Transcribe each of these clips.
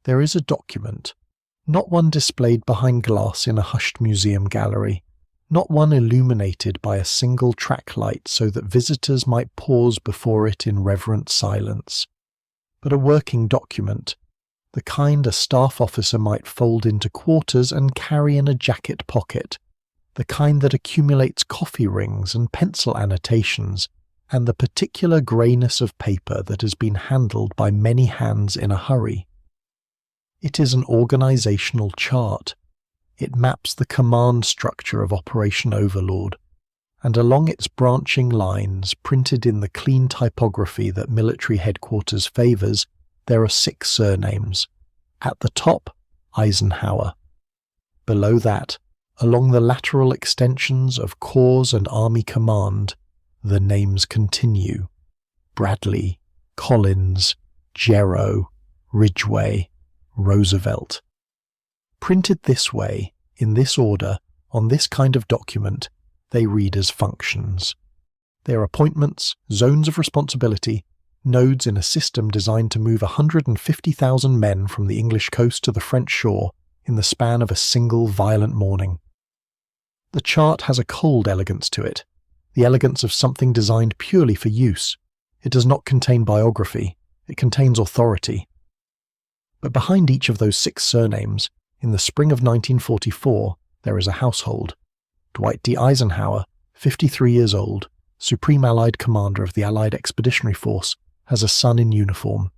there is a document, not one displayed behind glass in a hushed museum gallery, not one illuminated by a single track light so that visitors might pause before it in reverent silence, but a working document, the kind a staff officer might fold into quarters and carry in a jacket pocket, the kind that accumulates coffee rings and pencil annotations, and the particular greyness of paper that has been handled by many hands in a hurry. It is an organizational chart. It maps the command structure of Operation Overlord, and along its branching lines, printed in the clean typography that military headquarters favors, there are 6 surnames. At the top, Eisenhower. Below that, along the lateral extensions of Corps and Army Command, the names continue. Bradley, Collins, Gero, Ridgway, Roosevelt. Printed this way, in this order, on this kind of document, they read as functions. They are appointments, zones of responsibility, nodes in a system designed to move 150,000 men from the English coast to the French shore in the span of a single violent morning. The chart has a cold elegance to it, the elegance of something designed purely for use. It does not contain biography, it contains authority. But behind each of those 6 surnames, in the spring of 1944, there is a household. Dwight D. Eisenhower, 53 years old, Supreme Allied Commander of the Allied Expeditionary Force, has a son in uniform.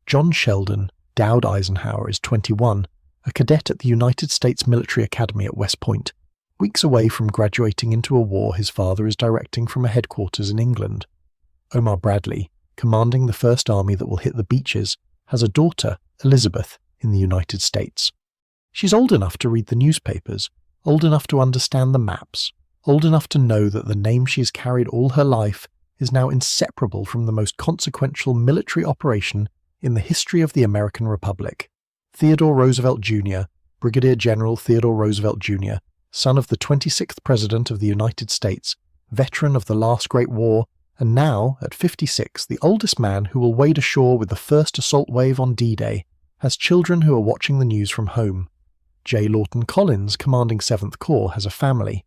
John Sheldon, Dowd Eisenhower, is 21, a cadet at the United States Military Academy at West Point, weeks away from graduating into a war his father is directing from a headquarters in England. Omar Bradley, commanding the First Army that will hit the beaches, has a daughter, Elizabeth, in the United States. She's old enough to read the newspapers, old enough to understand the maps, old enough to know that the name she's carried all her life is now inseparable from the most consequential military operation in the history of the American Republic. Theodore Roosevelt Jr., Brigadier General Theodore Roosevelt Jr., son of the 26th President of the United States, veteran of the last Great War, and now, at 56, the oldest man who will wade ashore with the first assault wave on D-Day, has children who are watching the news from home. J. Lawton Collins, commanding 7th Corps, has a family.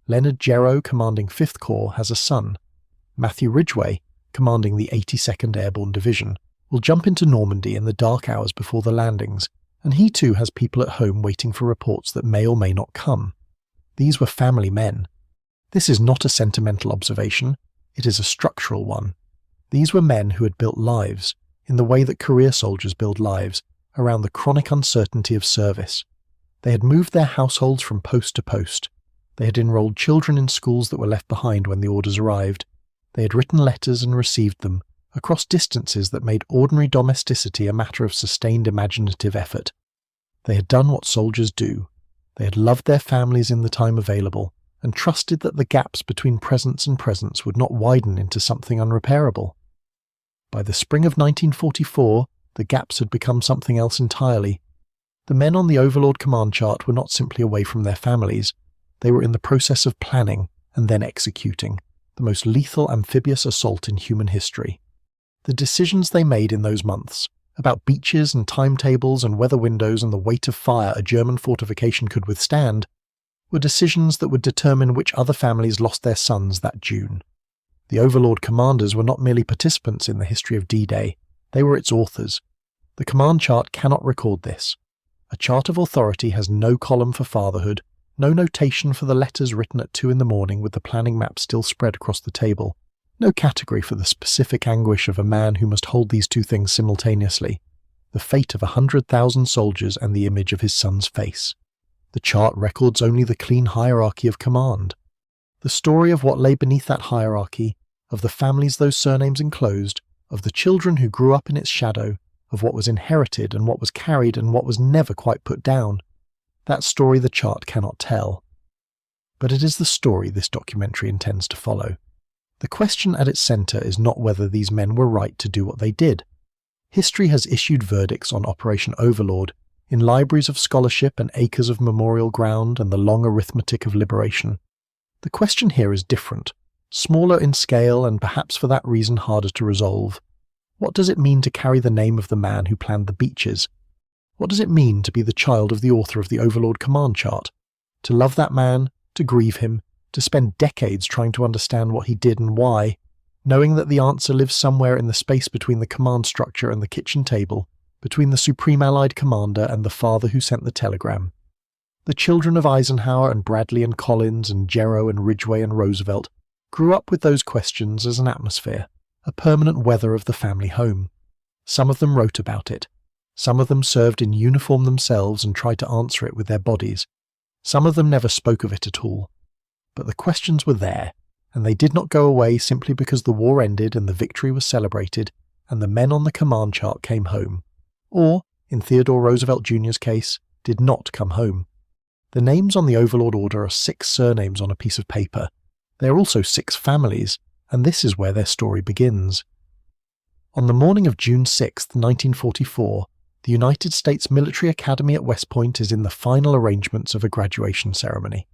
Leonard Gero, commanding 5th Corps, has a son. Matthew Ridgway, commanding the 82nd Airborne Division, will jump into Normandy in the dark hours before the landings, and he too has people at home waiting for reports that may or may not come. These were family men. This is not a sentimental observation, it is a structural one. These were men who had built lives, in the way that career soldiers build lives, around the chronic uncertainty of service. They had moved their households from post to post. They had enrolled children in schools that were left behind when the orders arrived. They had written letters and received them, across distances that made ordinary domesticity a matter of sustained imaginative effort. They had done what soldiers do. They had loved their families in the time available, and trusted that the gaps between presence and presence would not widen into something unrepairable. By the spring of 1944, the gaps had become something else entirely. The men on the Overlord command chart were not simply away from their families. They were in the process of planning, and then executing, the most lethal amphibious assault in human history. The decisions they made in those months, about beaches and timetables and weather windows and the weight of fire a German fortification could withstand, were decisions that would determine which other families lost their sons that June. The Overlord commanders were not merely participants in the history of D-Day, they were its authors. The command chart cannot record this. A chart of authority has no column for fatherhood, no notation for the letters written at 2 a.m. with the planning map still spread across the table, no category for the specific anguish of a man who must hold these two things simultaneously, the fate of 100,000 soldiers and the image of his son's face. The chart records only the clean hierarchy of command. The story of what lay beneath that hierarchy, of the families those surnames enclosed, of the children who grew up in its shadow, of what was inherited and what was carried and what was never quite put down. That story the chart cannot tell. But it is the story this documentary intends to follow. The question at its centre is not whether these men were right to do what they did. History has issued verdicts on Operation Overlord in libraries of scholarship and acres of memorial ground and the long arithmetic of liberation. The question here is different, smaller in scale and perhaps for that reason harder to resolve. What does it mean to carry the name of the man who planned the beaches? What does it mean to be the child of the author of the Overlord command chart? To love that man, to grieve him, to spend decades trying to understand what he did and why, knowing that the answer lives somewhere in the space between the command structure and the kitchen table, between the Supreme Allied Commander and the father who sent the telegram. The children of Eisenhower and Bradley and Collins and Gero and Ridgway and Roosevelt grew up with those questions as an atmosphere, a permanent weather of the family home. Some of them wrote about it. Some of them served in uniform themselves and tried to answer it with their bodies. Some of them never spoke of it at all. But the questions were there, and they did not go away simply because the war ended and the victory was celebrated and the men on the command chart came home. Or, in Theodore Roosevelt Jr.'s case, did not come home. The names on the Overlord order are 6 surnames on a piece of paper. They are also 6 families, and this is where their story begins. On the morning of June 6, 1944, the United States Military Academy at West Point is in the final arrangements of a graduation ceremony.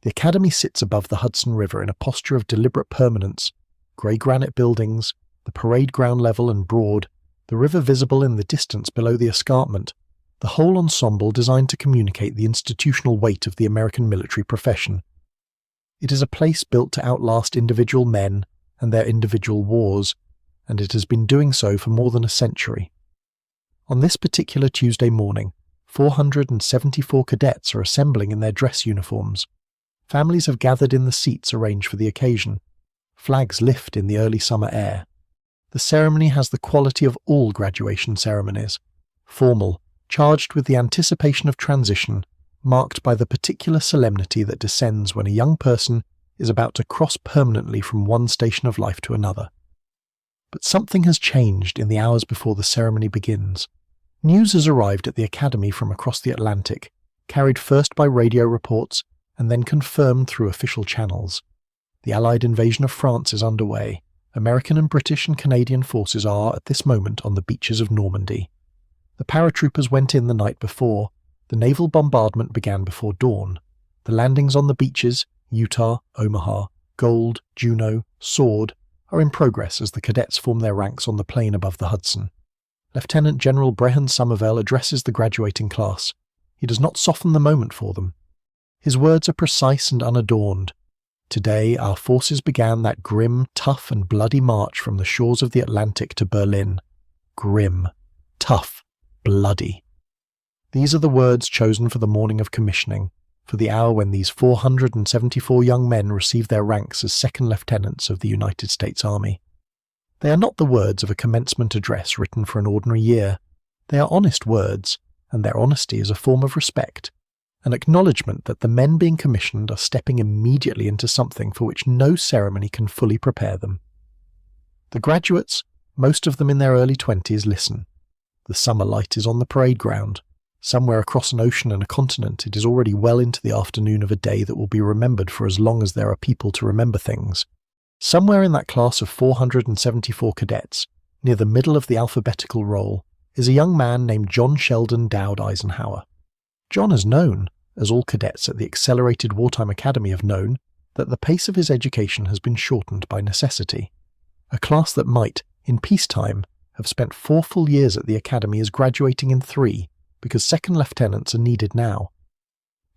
The Academy sits above the Hudson River in a posture of deliberate permanence, grey granite buildings, the parade ground level and broad, the river visible in the distance below the escarpment, the whole ensemble designed to communicate the institutional weight of the American military profession. It is a place built to outlast individual men and their individual wars, and it has been doing so for more than a century. On this particular Tuesday morning, 474 cadets are assembling in their dress uniforms. Families have gathered in the seats arranged for the occasion. Flags lift in the early summer air. The ceremony has the quality of all graduation ceremonies, formal, charged with the anticipation of transition, marked by the particular solemnity that descends when a young person is about to cross permanently from one station of life to another. But something has changed in the hours before the ceremony begins. News has arrived at the Academy from across the Atlantic, carried first by radio reports and then confirmed through official channels. The Allied invasion of France is underway. American and British and Canadian forces are, at this moment, on the beaches of Normandy. The paratroopers went in the night before. The naval bombardment began before dawn. The landings on the beaches, Utah, Omaha, Gold, Juneau, Sword, are in progress as the cadets form their ranks on the plain above the Hudson. Lieutenant General Brehan Somervell addresses the graduating class. He does not soften the moment for them. His words are precise and unadorned. Today our forces began that grim, tough and bloody march from the shores of the Atlantic to Berlin. Grim, tough, bloody. These are the words chosen for the morning of commissioning, for the hour when these 474 young men receive their ranks as second lieutenants of the United States Army. They are not the words of a commencement address written for an ordinary year. They are honest words, and their honesty is a form of respect, an acknowledgement that the men being commissioned are stepping immediately into something for which no ceremony can fully prepare them. The graduates, most of them in their early 20s, listen. The summer light is on the parade ground. Somewhere across an ocean and a continent, it is already well into the afternoon of a day that will be remembered for as long as there are people to remember things. Somewhere in that class of 474 cadets, near the middle of the alphabetical roll, is a young man named John Sheldon Dowd Eisenhower. John has known, as all cadets at the Accelerated Wartime Academy have known, that the pace of his education has been shortened by necessity. A class that might, in peacetime, have spent 4 full years at the Academy is graduating in 3, because second lieutenants are needed now.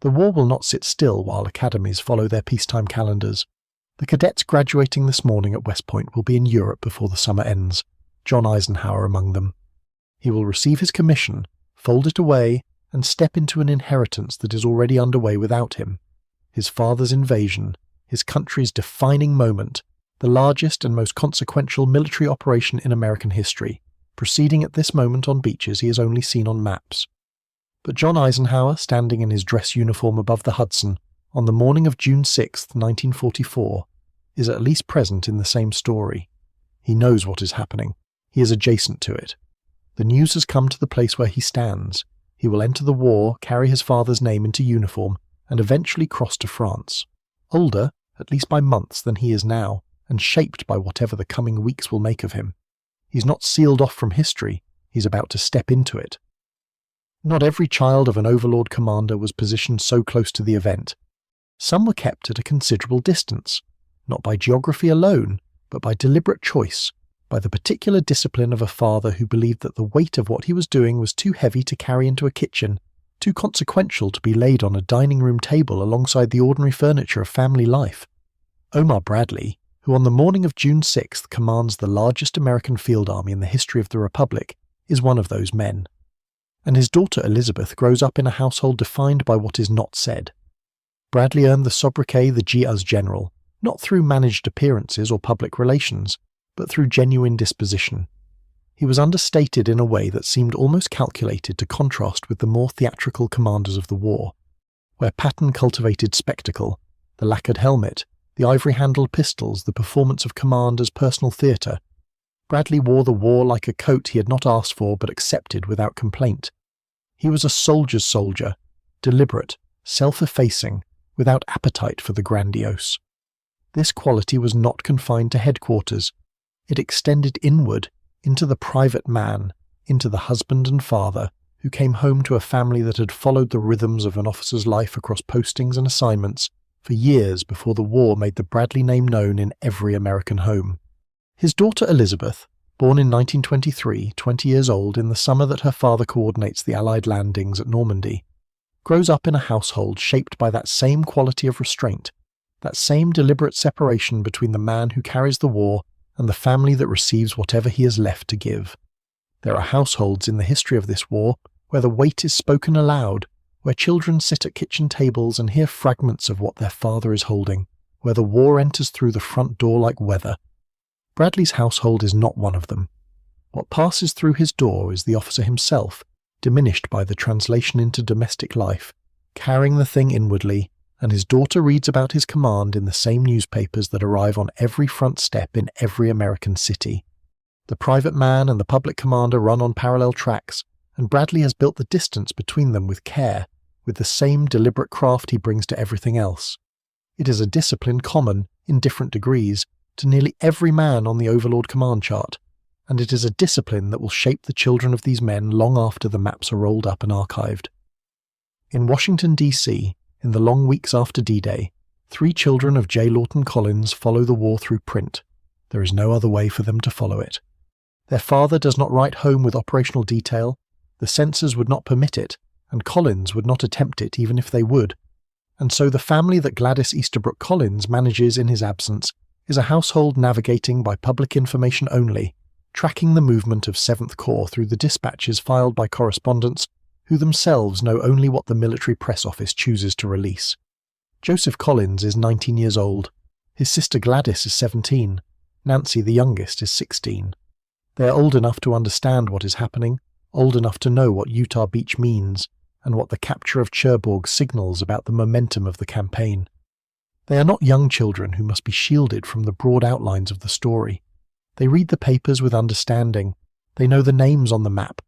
The war will not sit still while academies follow their peacetime calendars. The cadets graduating this morning at West Point will be in Europe before the summer ends, John Eisenhower among them. He will receive his commission, fold it away, and step into an inheritance that is already underway without him. His father's invasion, his country's defining moment, the largest and most consequential military operation in American history, proceeding at this moment on beaches he has only seen on maps. But John Eisenhower, standing in his dress uniform above the Hudson, on the morning of June 6, 1944, is at least present in the same story. He knows what is happening. He is adjacent to it. The news has come to the place where he stands. He will enter the war, carry his father's name into uniform, and eventually cross to France. Older, at least by months, than he is now, and shaped by whatever the coming weeks will make of him. He's not sealed off from history. He's about to step into it. Not every child of an Overlord commander was positioned so close to the event. Some were kept at a considerable distance, not by geography alone, but by deliberate choice, by the particular discipline of a father who believed that the weight of what he was doing was too heavy to carry into a kitchen, too consequential to be laid on a dining room table alongside the ordinary furniture of family life. Omar Bradley, who on the morning of June 6th commands the largest American field army in the history of the Republic, is one of those men. And his daughter Elizabeth grows up in a household defined by what is not said. Bradley earned the sobriquet the G.U.S. General, not through managed appearances or public relations, but through genuine disposition. He was understated in a way that seemed almost calculated to contrast with the more theatrical commanders of the war, where Patton cultivated spectacle, the lacquered helmet, the ivory-handled pistols, the performance of command as personal theatre. Bradley wore the war like a coat he had not asked for but accepted without complaint. He was a soldier's soldier, deliberate, self-effacing, without appetite for the grandiose. This quality was not confined to headquarters. It extended inward, into the private man, into the husband and father, who came home to a family that had followed the rhythms of an officer's life across postings and assignments for years before the war made the Bradley name known in every American home. His daughter Elizabeth, born in 1923, 20 years old in the summer that her father coordinates the Allied landings at Normandy, grows up in a household shaped by that same quality of restraint, that same deliberate separation between the man who carries the war and the family that receives whatever he is left to give. There are households in the history of this war where the weight is spoken aloud, where children sit at kitchen tables and hear fragments of what their father is holding, where the war enters through the front door like weather. Bradley's household is not one of them. What passes through his door is the officer himself, diminished by the translation into domestic life, carrying the thing inwardly, and his daughter reads about his command in the same newspapers that arrive on every front step in every American city. The private man and the public commander run on parallel tracks, and Bradley has built the distance between them with care, with the same deliberate craft he brings to everything else. It is a discipline common, in different degrees, to nearly every man on the Overlord command chart, and it is a discipline that will shape the children of these men long after the maps are rolled up and archived. In Washington, D.C., in the long weeks after D-Day, 3 children of J. Lawton Collins follow the war through print. There is no other way for them to follow it. Their father does not write home with operational detail, the censors would not permit it, and Collins would not attempt it even if they would. And so the family that Gladys Easterbrook Collins manages in his absence is a household navigating by public information only, tracking the movement of 7th Corps through the dispatches filed by correspondents who themselves know only what the military press office chooses to release. Joseph Collins is 19 years old. His sister Gladys is 17. Nancy, the youngest, is 16. They are old enough to understand what is happening, old enough to know what Utah Beach means, and what the capture of Cherbourg signals about the momentum of the campaign. They are not young children who must be shielded from the broad outlines of the story. They read the papers with understanding. They know the names on the map.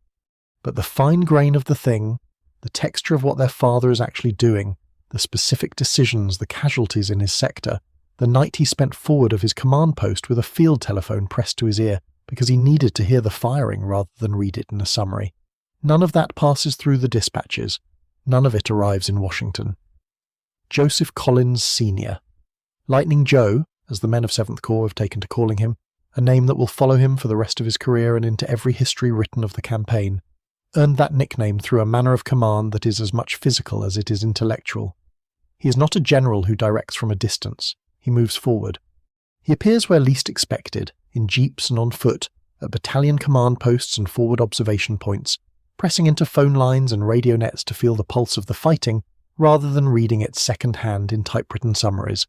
But the fine grain of the thing, the texture of what their father is actually doing, the specific decisions, the casualties in his sector, the night he spent forward of his command post with a field telephone pressed to his ear because he needed to hear the firing rather than read it in a summary. None of that passes through the dispatches. None of it arrives in Washington. Joseph Collins Sr. Lightning Joe, as the men of 7th Corps have taken to calling him, a name that will follow him for the rest of his career and into every history written of the campaign, earned that nickname through a manner of command that is as much physical as it is intellectual. He is not a general who directs from a distance. He moves forward. He appears where least expected, in jeeps and on foot, at battalion command posts and forward observation points, pressing into phone lines and radio nets to feel the pulse of the fighting, rather than reading it second-hand in typewritten summaries.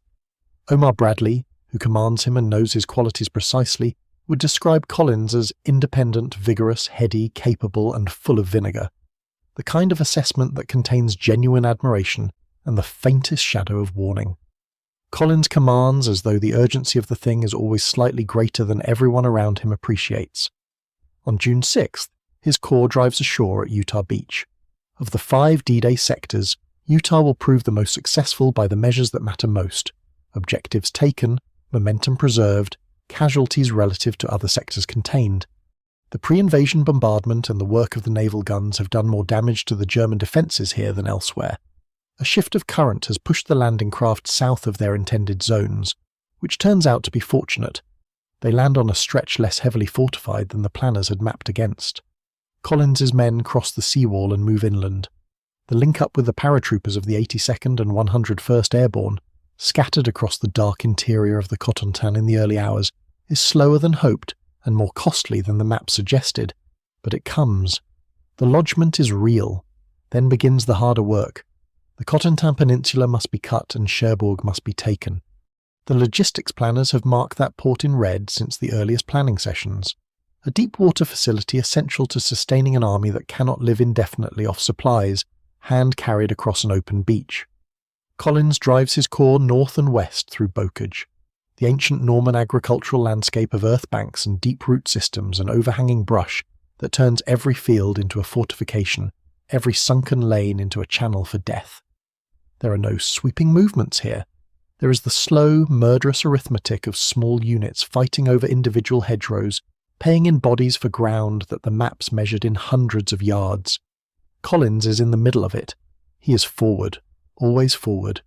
Omar Bradley, who commands him and knows his qualities precisely, would describe Collins as independent, vigorous, heady, capable, and full of vinegar. The kind of assessment that contains genuine admiration and the faintest shadow of warning. Collins commands as though the urgency of the thing is always slightly greater than everyone around him appreciates. On June 6th, his corps drives ashore at Utah Beach. Of the 5 D-Day sectors, Utah will prove the most successful by the measures that matter most: objectives taken, momentum preserved, casualties relative to other sectors contained. The pre-invasion bombardment and the work of the naval guns have done more damage to the German defences here than elsewhere. A shift of current has pushed the landing craft south of their intended zones, which turns out to be fortunate. They land on a stretch less heavily fortified than the planners had mapped against. Collins's men cross the seawall and move inland. The link-up with the paratroopers of the 82nd and 101st Airborne, scattered across the dark interior of the Cotentin in the early hours, is slower than hoped and more costly than the map suggested, but it comes. The lodgment is real. Then begins the harder work. The Cotentin Peninsula must be cut and Cherbourg must be taken. The logistics planners have marked that port in red since the earliest planning sessions. A deep water facility essential to sustaining an army that cannot live indefinitely off supplies, hand-carried across an open beach. Collins drives his corps north and west through Bocage. The ancient Norman agricultural landscape of earth banks and deep root systems and overhanging brush that turns every field into a fortification, every sunken lane into a channel for death. There are no sweeping movements here. There is the slow, murderous arithmetic of small units fighting over individual hedgerows, paying in bodies for ground that the maps measured in hundreds of yards. Collins is in the middle of it. He is forward, always forward.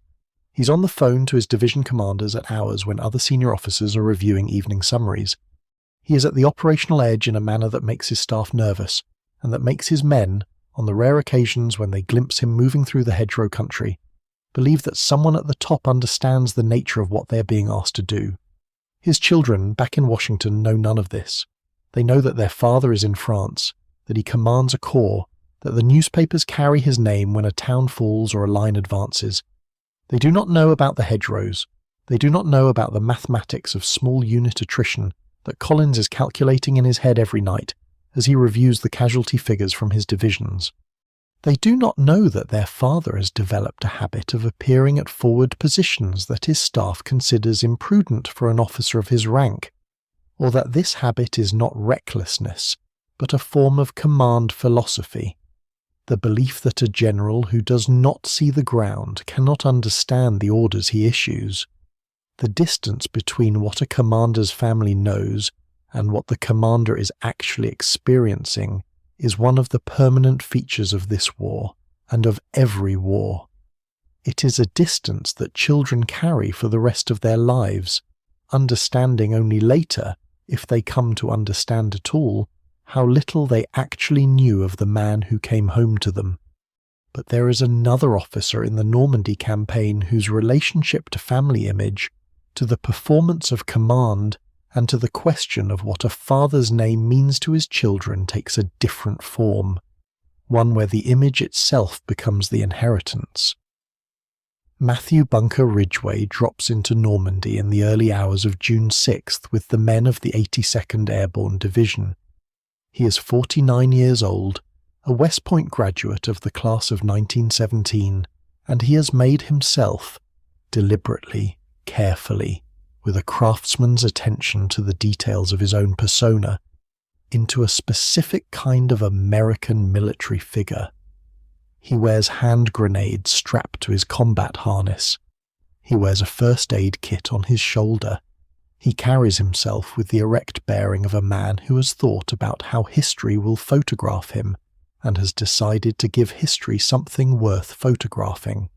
He's on the phone to his division commanders at hours when other senior officers are reviewing evening summaries. He is at the operational edge in a manner that makes his staff nervous, and that makes his men, on the rare occasions when they glimpse him moving through the hedgerow country, believe that someone at the top understands the nature of what they are being asked to do. His children, back in Washington, know none of this. They know that their father is in France, that he commands a corps, that the newspapers carry his name when a town falls or a line advances. They do not know about the hedgerows. They do not know about the mathematics of small unit attrition that Collins is calculating in his head every night as he reviews the casualty figures from his divisions. They do not know that their father has developed a habit of appearing at forward positions that his staff considers imprudent for an officer of his rank, or that this habit is not recklessness, but a form of command philosophy. The belief that a general who does not see the ground cannot understand the orders he issues. The distance between what a commander's family knows and what the commander is actually experiencing is one of the permanent features of this war, and of every war. It is a distance that children carry for the rest of their lives, understanding only later, if they come to understand at all, how little they actually knew of the man who came home to them. But there is another officer in the Normandy campaign whose relationship to family image, to the performance of command, and to the question of what a father's name means to his children takes a different form, one where the image itself becomes the inheritance. Matthew Bunker Ridgway drops into Normandy in the early hours of June 6th with the men of the 82nd Airborne Division. He is 49 years old, a West Point graduate of the class of 1917, and he has made himself, deliberately, carefully, with a craftsman's attention to the details of his own persona, into a specific kind of American military figure. He wears hand grenades strapped to his combat harness. He wears a first aid kit on his shoulder. He carries himself with the erect bearing of a man who has thought about how history will photograph him, and has decided to give history something worth photographing.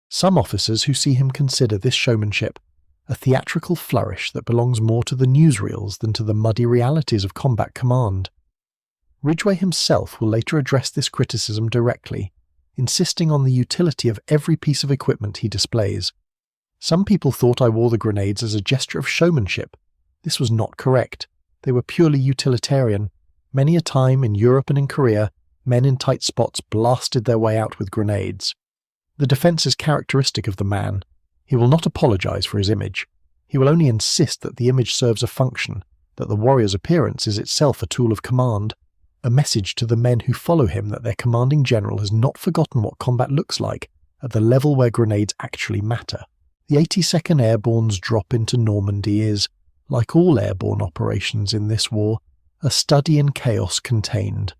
Some officers who see him consider this showmanship a theatrical flourish that belongs more to the newsreels than to the muddy realities of combat command. Ridgway himself will later address this criticism directly, insisting on the utility of every piece of equipment he displays. Some people thought I wore the grenades as a gesture of showmanship. This was not correct. They were purely utilitarian. Many a time in Europe and in Korea, men in tight spots blasted their way out with grenades. The defense is characteristic of the man. He will not apologize for his image. He will only insist that the image serves a function, that the warrior's appearance is itself a tool of command, a message to the men who follow him that their commanding general has not forgotten what combat looks like at the level where grenades actually matter. The 82nd Airborne's drop into Normandy is, like all airborne operations in this war, a study in chaos contained.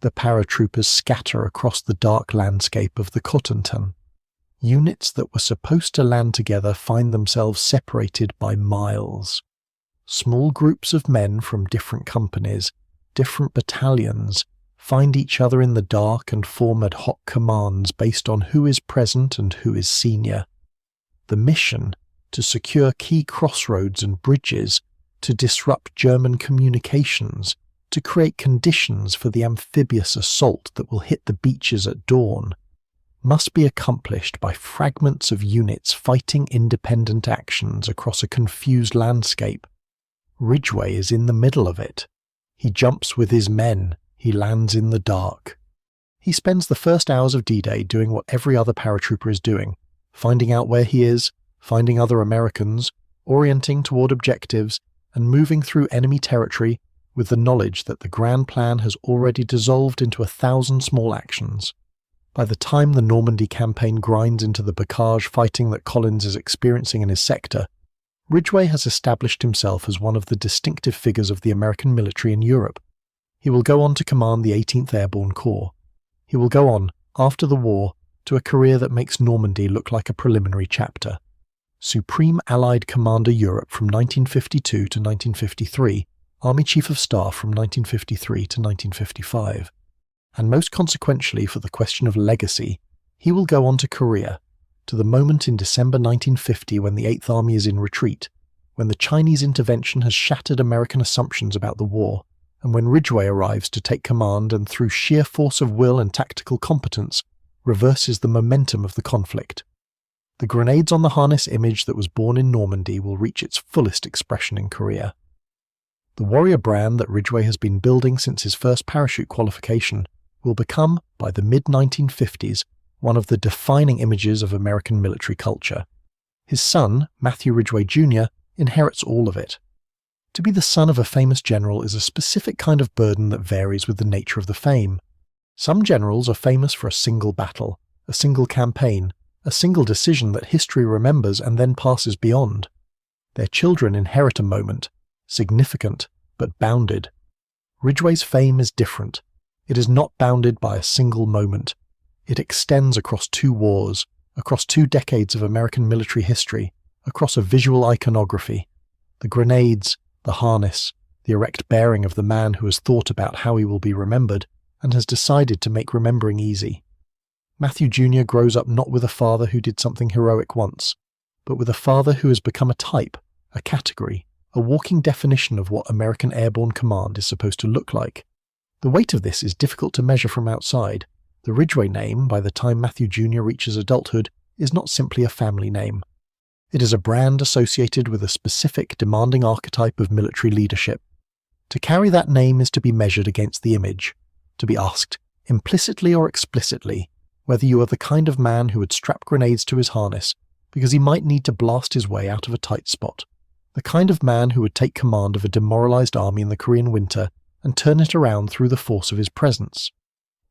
The paratroopers scatter across the dark landscape of the Cotentin. Units that were supposed to land together find themselves separated by miles. Small groups of men from different companies, different battalions, find each other in the dark and form ad hoc commands based on who is present and who is senior. The mission, to secure key crossroads and bridges, to disrupt German communications, to create conditions for the amphibious assault that will hit the beaches at dawn, must be accomplished by fragments of units fighting independent actions across a confused landscape. Ridgway is in the middle of it. He jumps with his men. He lands in the dark. He spends the first hours of D-Day doing what every other paratrooper is doing, finding out where he is, finding other Americans, orienting toward objectives, and moving through enemy territory with the knowledge that the grand plan has already dissolved into 1,000 small actions. By the time the Normandy campaign grinds into the barrage fighting that Collins is experiencing in his sector, Ridgway has established himself as one of the distinctive figures of the American military in Europe. He will go on to command the 18th Airborne Corps. He will go on, after the war, to a career that makes Normandy look like a preliminary chapter. Supreme Allied Commander Europe from 1952 to 1953, Army Chief of Staff from 1953 to 1955. And most consequentially for the question of legacy, he will go on to Korea, to the moment in December 1950 when the 8th Army is in retreat, when the Chinese intervention has shattered American assumptions about the war, and when Ridgway arrives to take command and through sheer force of will and tactical competence, reverses the momentum of the conflict. The grenades on the harness image that was born in Normandy will reach its fullest expression in Korea. The warrior brand that Ridgway has been building since his first parachute qualification will become, by the mid-1950s, one of the defining images of American military culture. His son, Matthew Ridgway Jr., inherits all of it. To be the son of a famous general is a specific kind of burden that varies with the nature of the fame. Some generals are famous for a single battle, a single campaign, a single decision that history remembers and then passes beyond. Their children inherit a moment, significant but bounded. Ridgway's fame is different. It is not bounded by a single moment. It extends across 2 wars, across 2 decades of American military history, across a visual iconography. The grenades, the harness, the erect bearing of the man who has thought about how he will be remembered and has decided to make remembering easy. Matthew Jr. grows up not with a father who did something heroic once, but with a father who has become a type, a category, a walking definition of what American Airborne Command is supposed to look like. The weight of this is difficult to measure from outside. The Ridgway name, by the time Matthew Jr. reaches adulthood, is not simply a family name. It is a brand associated with a specific, demanding archetype of military leadership. To carry that name is to be measured against the image, to be asked, implicitly or explicitly, whether you are the kind of man who would strap grenades to his harness because he might need to blast his way out of a tight spot, the kind of man who would take command of a demoralized army in the Korean winter and turn it around through the force of his presence.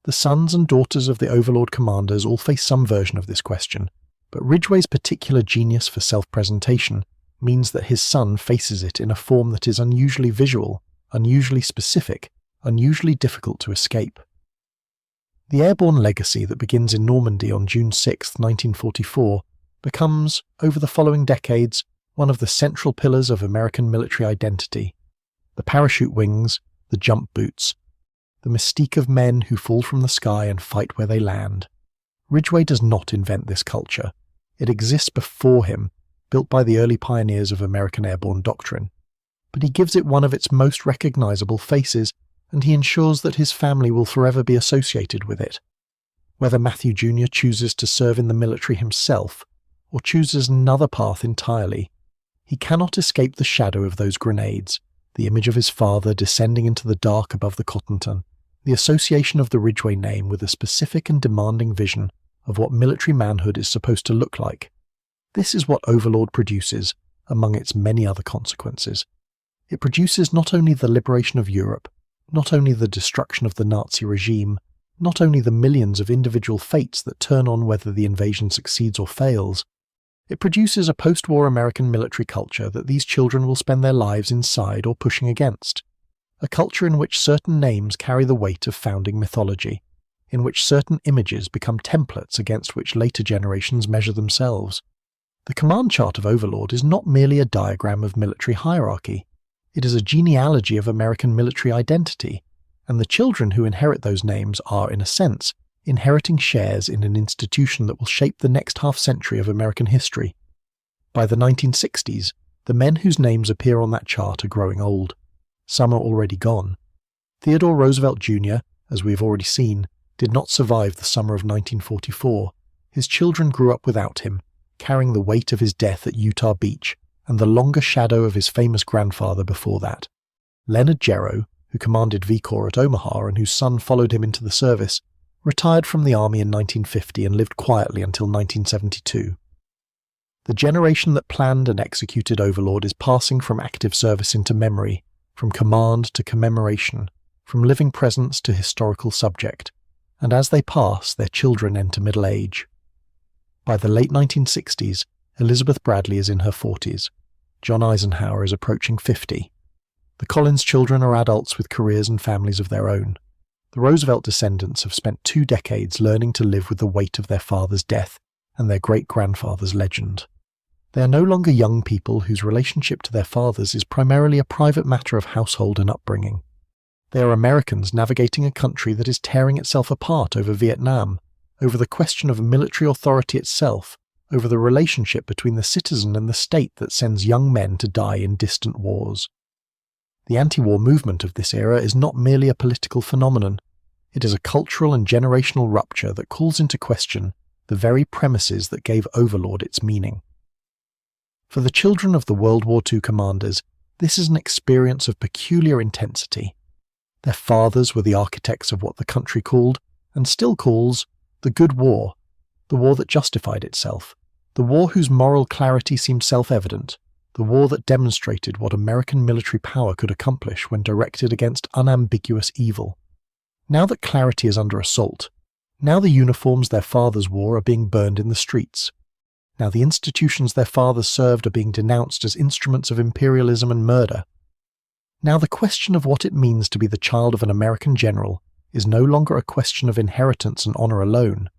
The sons and daughters of the Overlord commanders all face some version of this question, but Ridgway's particular genius for self-presentation means that his son faces it in a form that is unusually visual, unusually specific, unusually difficult to escape. The airborne legacy that begins in Normandy on June 6, 1944, becomes, over the following decades, one of the central pillars of American military identity. The parachute wings, the jump boots, the mystique of men who fall from the sky and fight where they land. Ridgway does not invent this culture. It exists before him, built by the early pioneers of American airborne doctrine. But he gives it one of its most recognizable faces, and he ensures that his family will forever be associated with it. Whether Matthew Jr. chooses to serve in the military himself, or chooses another path entirely, he cannot escape the shadow of those grenades, the image of his father descending into the dark above the Cottonton, the association of the Ridgway name with a specific and demanding vision of what military manhood is supposed to look like. This is what Overlord produces, among its many other consequences. It produces not only the liberation of Europe, not only the destruction of the Nazi regime, not only the millions of individual fates that turn on whether the invasion succeeds or fails, it produces a post-war American military culture that these children will spend their lives inside or pushing against. A culture in which certain names carry the weight of founding mythology, in which certain images become templates against which later generations measure themselves. The command chart of Overlord is not merely a diagram of military hierarchy. It is a genealogy of American military identity, and the children who inherit those names are, in a sense, inheriting shares in an institution that will shape the next half-century of American history. By the 1960s, The men whose names appear on that chart are growing old. Some are already gone. Theodore Roosevelt Jr., as we have already seen, did not survive the summer of 1944. His children grew up without him, carrying the weight of his death at Utah Beach and the longer shadow of his famous grandfather before that. Leonard Jerrow, who commanded V Corps at Omaha and whose son followed him into the service, retired from the army in 1950 and lived quietly until 1972. The generation that planned and executed Overlord is passing from active service into memory, from command to commemoration, from living presence to historical subject, and as they pass, their children enter middle age. By the late 1960s, Elizabeth Bradley is in her 40s. John Eisenhower is approaching 50. The Collins children are adults with careers and families of their own. The Roosevelt descendants have spent 2 decades learning to live with the weight of their father's death and their great-grandfather's legend. They are no longer young people whose relationship to their fathers is primarily a private matter of household and upbringing. They are Americans navigating a country that is tearing itself apart over Vietnam, over the question of military authority itself, over the relationship between the citizen and the state that sends young men to die in distant wars. The anti-war movement of this era is not merely a political phenomenon. It is a cultural and generational rupture that calls into question the very premises that gave Overlord its meaning. For the children of the World War II commanders, this is an experience of peculiar intensity. Their fathers were the architects of what the country called, and still calls, the Good War, the war that justified itself, the war whose moral clarity seemed self-evident, the war that demonstrated what American military power could accomplish when directed against unambiguous evil. Now that clarity is under assault, now the uniforms their fathers wore are being burned in the streets, now the institutions their fathers served are being denounced as instruments of imperialism and murder, now the question of what it means to be the child of an American general is no longer a question of inheritance and honor alone.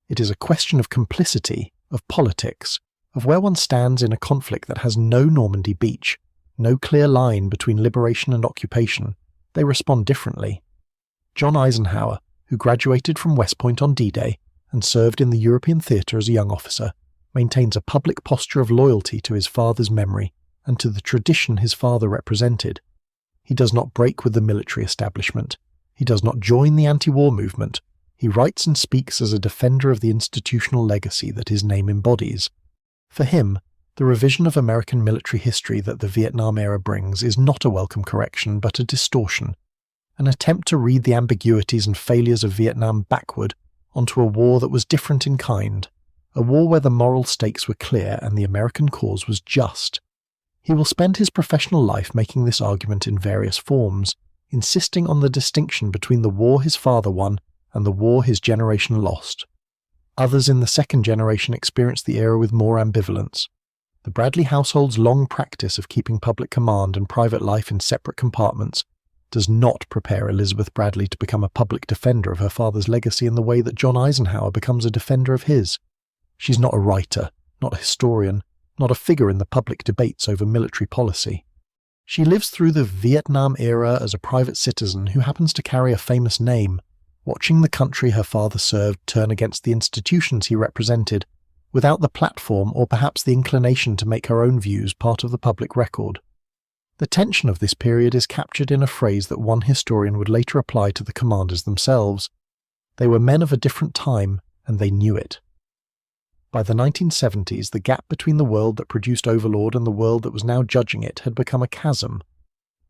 It is a question of complicity, of politics, of where one stands in a conflict that has no Normandy beach, no clear line between liberation and occupation. They respond differently. John Eisenhower, who graduated from West Point on D-Day and served in the European theatre as a young officer, maintains a public posture of loyalty to his father's memory and to the tradition his father represented. He does not break with the military establishment. He does not join the anti-war movement. He writes and speaks as a defender of the institutional legacy that his name embodies. For him, the revision of American military history that the Vietnam era brings is not a welcome correction but a distortion, an attempt to read the ambiguities and failures of Vietnam backward onto a war that was different in kind, a war where the moral stakes were clear and the American cause was just. He will spend his professional life making this argument in various forms, insisting on the distinction between the war his father won and the war his generation lost. Others in the second generation experienced the era with more ambivalence. The Bradley household's long practice of keeping public command and private life in separate compartments does not prepare Elizabeth Bradley to become a public defender of her father's legacy in the way that John Eisenhower becomes a defender of his. She's not a writer, not a historian, not a figure in the public debates over military policy. She lives through the Vietnam era as a private citizen who happens to carry a famous name, watching the country her father served turn against the institutions he represented, without the platform or perhaps the inclination to make her own views part of the public record. The tension of this period is captured in a phrase that one historian would later apply to the commanders themselves. They were men of a different time, and they knew it. By the 1970s, the gap between the world that produced Overlord and the world that was now judging it had become a chasm.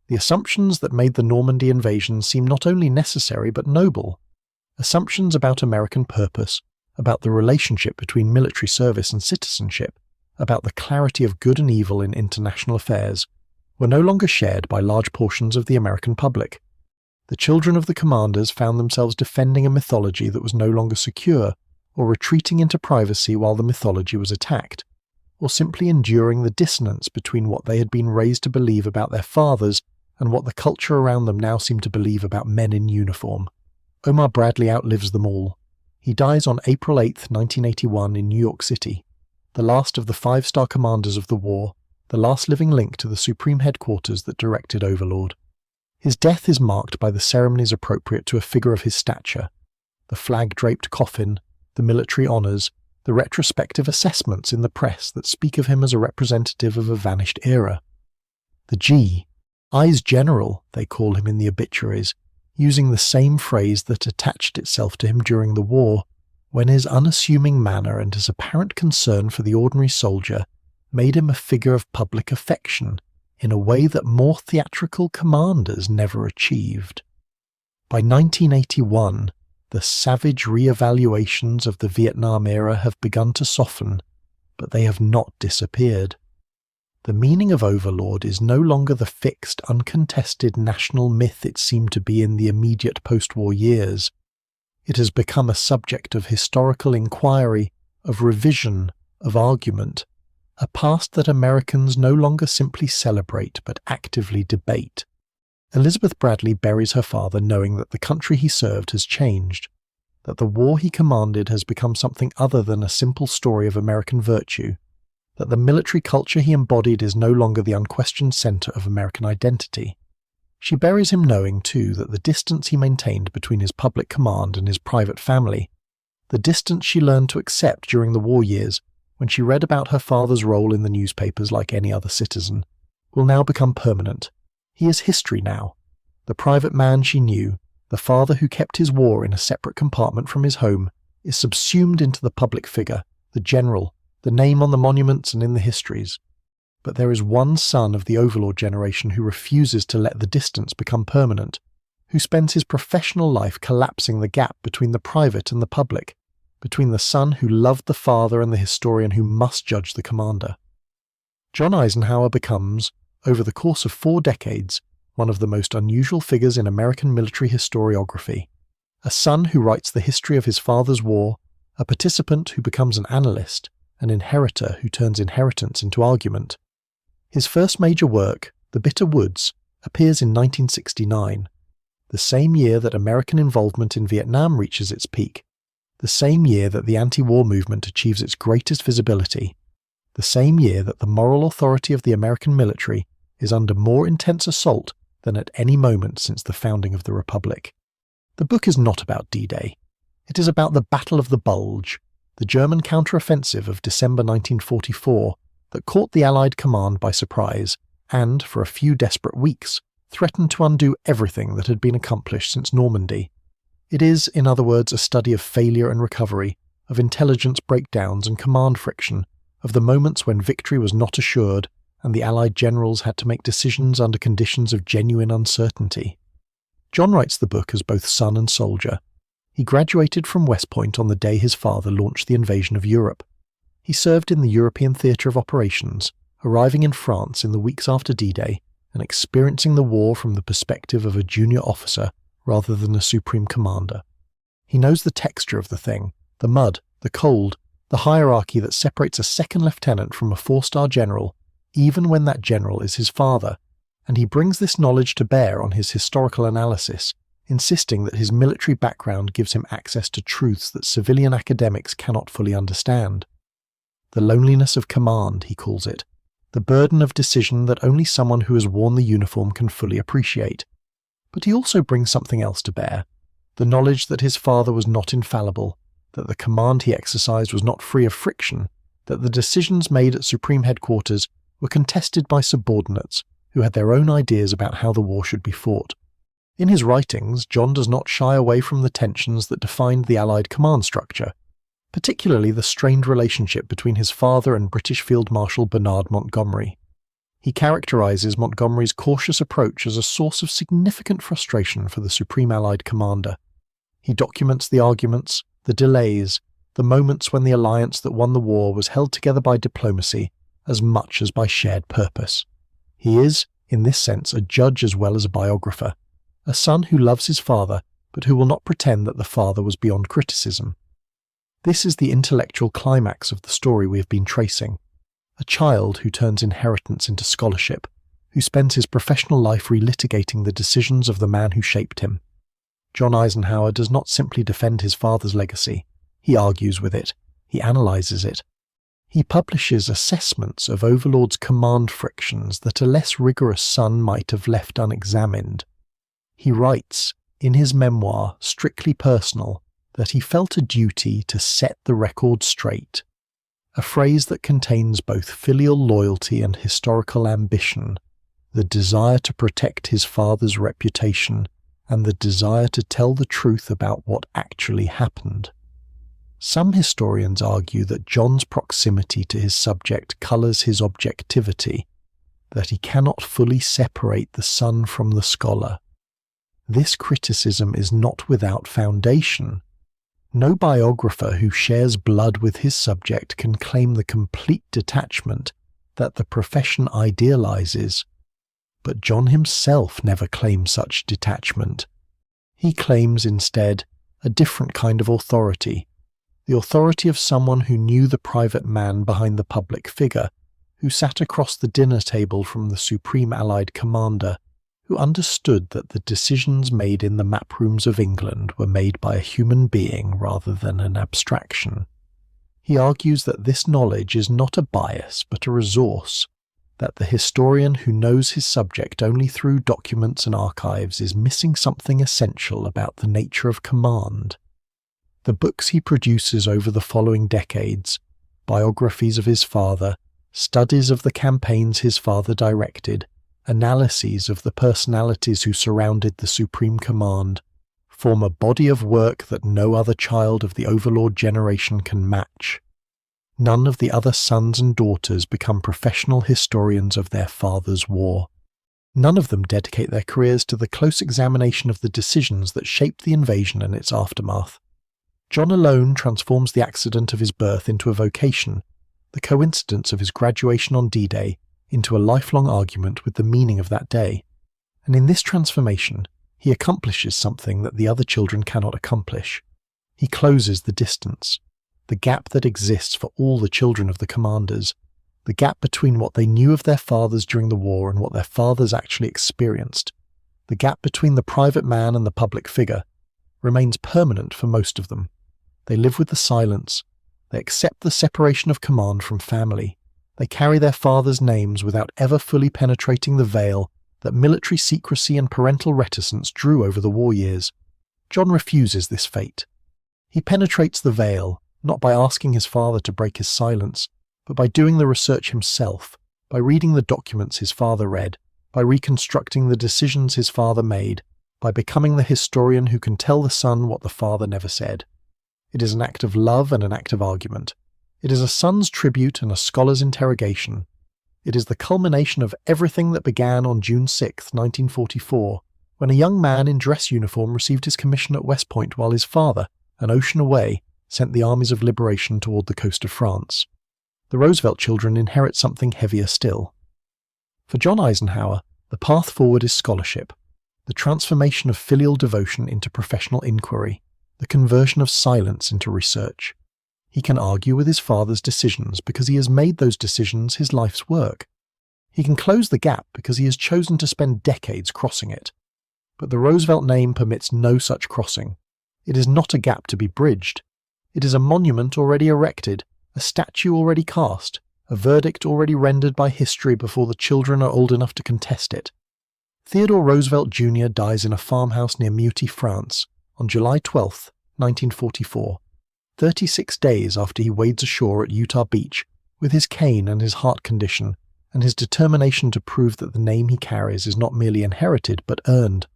The assumptions that made the Normandy invasion seem not only necessary but noble. Assumptions about American purpose, about the relationship between military service and citizenship, about the clarity of good and evil in international affairs, were no longer shared by large portions of the American public. The children of the commanders found themselves defending a mythology that was no longer secure, or retreating into privacy while the mythology was attacked, or simply enduring the dissonance between what they had been raised to believe about their fathers and what the culture around them now seemed to believe about men in uniform. Omar Bradley outlives them all. He dies on April 8, 1981 in New York City, the last of the 5-star commanders of the war, the last living link to the supreme headquarters that directed Overlord. His death is marked by the ceremonies appropriate to a figure of his stature, the flag-draped coffin, the military honours, the retrospective assessments in the press that speak of him as a representative of a vanished era. The G, Eyes General, they call him in the obituaries, using the same phrase that attached itself to him during the war, when his unassuming manner and his apparent concern for the ordinary soldier made him a figure of public affection in a way that more theatrical commanders never achieved. By 1981, the savage re-evaluations of the Vietnam era have begun to soften, but they have not disappeared. The meaning of overlord is no longer the fixed, uncontested national myth it seemed to be in the immediate post-war years. It has become a subject of historical inquiry, of revision, of argument, a past that Americans no longer simply celebrate but actively debate. Elizabeth Bradley buries her father knowing that the country he served has changed, that the war he commanded has become something other than a simple story of American virtue, that the military culture he embodied is no longer the unquestioned centre of American identity. She buries him knowing, too, that the distance he maintained between his public command and his private family, the distance she learned to accept during the war years when she read about her father's role in the newspapers like any other citizen, will now become permanent. He is history now. The private man she knew, the father who kept his war in a separate compartment from his home, is subsumed into the public figure, the general, the name on the monuments and in the histories. But there is one son of the overlord generation who refuses to let the distance become permanent, who spends his professional life collapsing the gap between the private and the public, between the son who loved the father and the historian who must judge the commander. John Eisenhower becomes, over the course of 4 decades, one of the most unusual figures in American military historiography. A son who writes the history of his father's war, a participant who becomes an analyst, an inheritor who turns inheritance into argument. His first major work, The Bitter Woods, appears in 1969, the same year that American involvement in Vietnam reaches its peak, the same year that the anti-war movement achieves its greatest visibility, the same year that the moral authority of the American military is under more intense assault than at any moment since the founding of the Republic. The book is not about D-Day. It is about the Battle of the Bulge, the German counteroffensive of December 1944 that caught the Allied command by surprise and, for a few desperate weeks, threatened to undo everything that had been accomplished since Normandy. It is, in other words, a study of failure and recovery, of intelligence breakdowns and command friction, of the moments when victory was not assured and the Allied generals had to make decisions under conditions of genuine uncertainty. John writes the book as both son and soldier. He graduated from West Point on the day his father launched the invasion of Europe. He served in the European theatre of operations, arriving in France in the weeks after D-Day and experiencing the war from the perspective of a junior officer rather than a supreme commander. He knows the texture of the thing, the mud, the cold, the hierarchy that separates a second lieutenant from a 4-star general, even when that general is his father, and he brings this knowledge to bear on his historical analysis, insisting that his military background gives him access to truths that civilian academics cannot fully understand. The loneliness of command, he calls it, the burden of decision that only someone who has worn the uniform can fully appreciate. But he also brings something else to bear, the knowledge that his father was not infallible, that the command he exercised was not free of friction, that the decisions made at Supreme Headquarters were contested by subordinates who had their own ideas about how the war should be fought. In his writings, John does not shy away from the tensions that defined the Allied command structure, particularly the strained relationship between his father and British Field Marshal Bernard Montgomery. He characterises Montgomery's cautious approach as a source of significant frustration for the Supreme Allied commander. He documents the arguments, the delays, the moments when the alliance that won the war was held together by diplomacy as much as by shared purpose. He is, in this sense, a judge as well as a biographer, a son who loves his father but who will not pretend that the father was beyond criticism. This is the intellectual climax of the story we have been tracing. A child who turns inheritance into scholarship, who spends his professional life relitigating the decisions of the man who shaped him. John Eisenhower does not simply defend his father's legacy, he argues with it, he analyses it. He publishes assessments of Overlord's command frictions that a less rigorous son might have left unexamined. He writes, in his memoir, Strictly Personal, that he felt a duty to set the record straight, a phrase that contains both filial loyalty and historical ambition, the desire to protect his father's reputation and the desire to tell the truth about what actually happened. Some historians argue that John's proximity to his subject colours his objectivity, that he cannot fully separate the son from the scholar. This criticism is not without foundation. No biographer who shares blood with his subject can claim the complete detachment that the profession idealizes, but John himself never claims such detachment. He claims instead a different kind of authority, the authority of someone who knew the private man behind the public figure, who sat across the dinner table from the Supreme Allied Commander, who understood that the decisions made in the map rooms of England were made by a human being rather than an abstraction. He argues that this knowledge is not a bias but a resource, that the historian who knows his subject only through documents and archives is missing something essential about the nature of command. The books he produces over the following decades, biographies of his father, studies of the campaigns his father directed, analyses of the personalities who surrounded the Supreme Command, form a body of work that no other child of the overlord generation can match. None of the other sons and daughters become professional historians of their father's war. None of them dedicate their careers to the close examination of the decisions that shaped the invasion and its aftermath. John alone transforms the accident of his birth into a vocation, the coincidence of his graduation on D-Day into a lifelong argument with the meaning of that day. And in this transformation, he accomplishes something that the other children cannot accomplish. He closes the distance, the gap that exists for all the children of the commanders, the gap between what they knew of their fathers during the war and what their fathers actually experienced. The gap between the private man and the public figure remains permanent for most of them. They live with the silence. They accept the separation of command from family. They carry their fathers' names without ever fully penetrating the veil that military secrecy and parental reticence drew over the war years. John refuses this fate. He penetrates the veil, not by asking his father to break his silence, but by doing the research himself, by reading the documents his father read, by reconstructing the decisions his father made, by becoming the historian who can tell the son what the father never said. It is an act of love and an act of argument. It is a son's tribute and a scholar's interrogation. It is the culmination of everything that began on June 6, 1944, when a young man in dress uniform received his commission at West Point while his father, an ocean away, sent the armies of liberation toward the coast of France. The Roosevelt children inherit something heavier still. For John Eisenhower, the path forward is scholarship, the transformation of filial devotion into professional inquiry, the conversion of silence into research. He can argue with his father's decisions because he has made those decisions his life's work. He can close the gap because he has chosen to spend decades crossing it. But the Roosevelt name permits no such crossing. It is not a gap to be bridged. It is a monument already erected, a statue already cast, a verdict already rendered by history before the children are old enough to contest it. Theodore Roosevelt Jr. dies in a farmhouse near Muty, France, on July 12, 1944, 36 days after he wades ashore at Utah Beach with his cane and his heart condition and his determination to prove that the name he carries is not merely inherited but earned.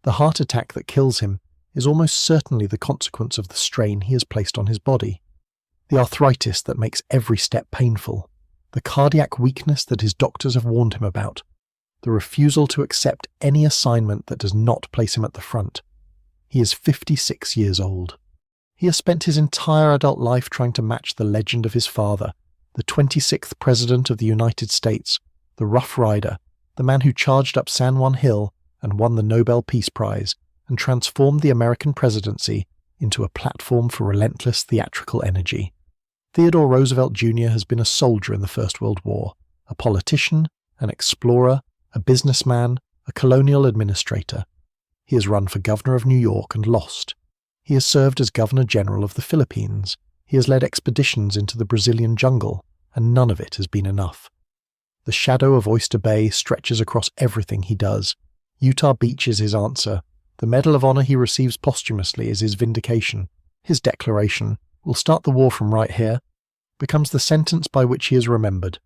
The heart attack that kills him is almost certainly the consequence of the strain he has placed on his body, the arthritis that makes every step painful, the cardiac weakness that his doctors have warned him about, the refusal to accept any assignment that does not place him at the front. He is 56 years old. He has spent his entire adult life trying to match the legend of his father, the 26th President of the United States, the Rough Rider, the man who charged up San Juan Hill and won the Nobel Peace Prize and transformed the American presidency into a platform for relentless theatrical energy. Theodore Roosevelt Jr. has been a soldier in the First World War, a politician, an explorer, a businessman, a colonial administrator. He has run for governor of New York and lost. He has served as Governor General of the Philippines. He has led expeditions into the Brazilian jungle, and none of it has been enough. The shadow of Oyster Bay stretches across everything he does. Utah Beach is his answer. The Medal of Honor he receives posthumously is his vindication. His declaration, "We'll start the war from right here," becomes the sentence by which he is remembered,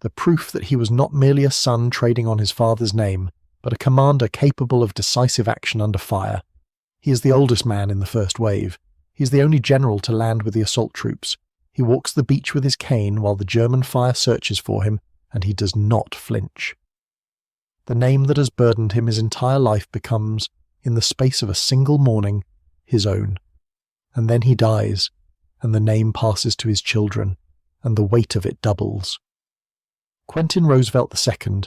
the proof that he was not merely a son trading on his father's name, but a commander capable of decisive action under fire. He is the oldest man in the first wave. He is the only general to land with the assault troops. He walks the beach with his cane while the German fire searches for him, and he does not flinch. The name that has burdened him his entire life becomes, in the space of a single morning, his own. And then he dies, and the name passes to his children, and the weight of it doubles. Quentin Roosevelt II,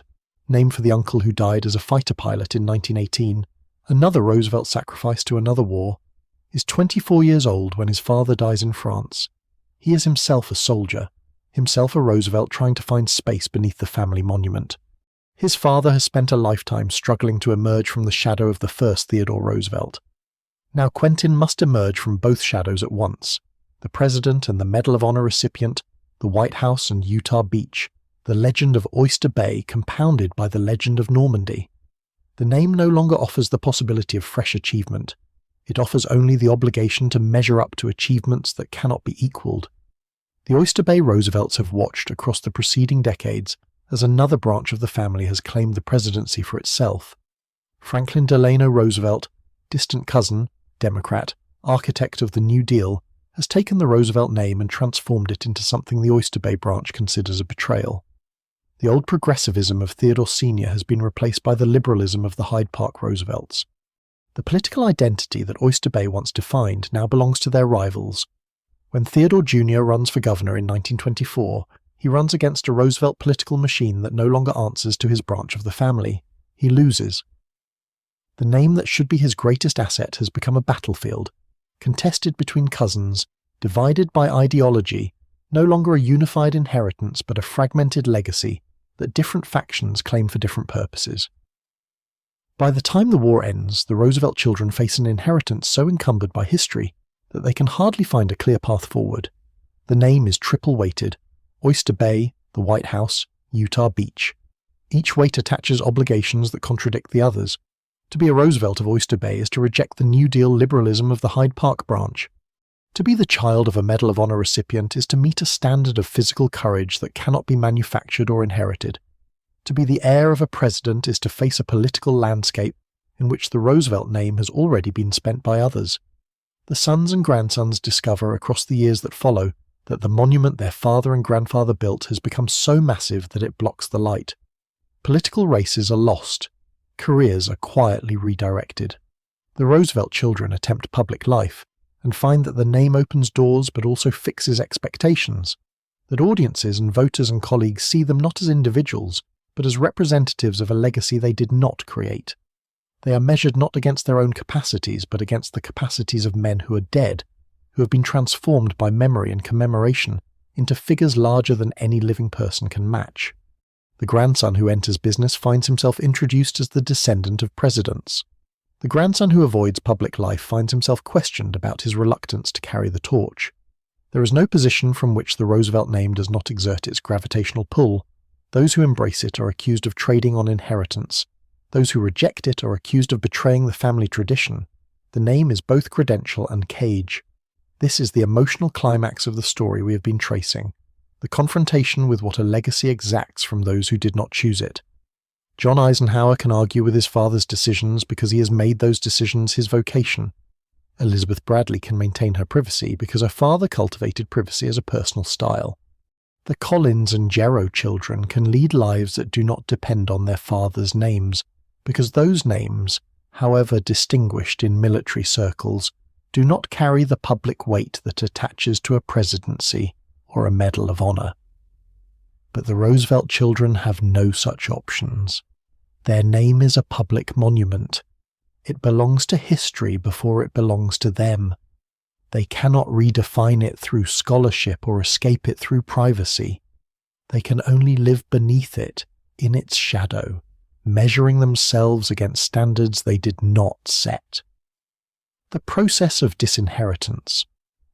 named for the uncle who died as a fighter pilot in 1918, another Roosevelt sacrifice to another war, is 24 years old when his father dies in France. He is himself a soldier, himself a Roosevelt trying to find space beneath the family monument. His father has spent a lifetime struggling to emerge from the shadow of the first Theodore Roosevelt. Now Quentin must emerge from both shadows at once, the president and the Medal of Honor recipient, the White House and Utah Beach, the legend of Oyster Bay compounded by the legend of Normandy. The name no longer offers the possibility of fresh achievement. It offers only the obligation to measure up to achievements that cannot be equalled. The Oyster Bay Roosevelts have watched across the preceding decades as another branch of the family has claimed the presidency for itself. Franklin Delano Roosevelt, distant cousin, Democrat, architect of the New Deal, has taken the Roosevelt name and transformed it into something the Oyster Bay branch considers a betrayal. The old progressivism of Theodore Sr. has been replaced by the liberalism of the Hyde Park Roosevelts. The political identity that Oyster Bay once defined now belongs to their rivals. When Theodore Jr. runs for governor in 1924, he runs against a Roosevelt political machine that no longer answers to his branch of the family. He loses. The name that should be his greatest asset has become a battlefield, contested between cousins, divided by ideology, no longer a unified inheritance but a fragmented legacy that different factions claim for different purposes. By the time the war ends, the Roosevelt children face an inheritance so encumbered by history that they can hardly find a clear path forward. The name is triple-weighted: Oyster Bay, the White House, Utah Beach. Each weight attaches obligations that contradict the others. To be a Roosevelt of Oyster Bay is to reject the New Deal liberalism of the Hyde Park branch. To be the child of a Medal of Honor recipient is to meet a standard of physical courage that cannot be manufactured or inherited. To be the heir of a president is to face a political landscape in which the Roosevelt name has already been spent by others. The sons and grandsons discover across the years that follow that the monument their father and grandfather built has become so massive that it blocks the light. Political races are lost. Careers are quietly redirected. The Roosevelt children attempt public life and find that the name opens doors but also fixes expectations, that audiences and voters and colleagues see them not as individuals but as representatives of a legacy they did not create. They are measured not against their own capacities but against the capacities of men who are dead, who have been transformed by memory and commemoration into figures larger than any living person can match. The grandson who enters business finds himself introduced as the descendant of presidents. The grandson who avoids public life finds himself questioned about his reluctance to carry the torch. There is no position from which the Roosevelt name does not exert its gravitational pull. Those who embrace it are accused of trading on inheritance. Those who reject it are accused of betraying the family tradition. The name is both credential and cage. This is the emotional climax of the story we have been tracing, the confrontation with what a legacy exacts from those who did not choose it. John Eisenhower can argue with his father's decisions because he has made those decisions his vocation. Elizabeth Bradley can maintain her privacy because her father cultivated privacy as a personal style. The Collins and Jarrow children can lead lives that do not depend on their fathers' names, because those names, however distinguished in military circles, do not carry the public weight that attaches to a presidency or a Medal of Honor. But the Roosevelt children have no such options. Their name is a public monument. It belongs to history before it belongs to them. They cannot redefine it through scholarship or escape it through privacy. They can only live beneath it, in its shadow, measuring themselves against standards they did not set. The process of disinheritance,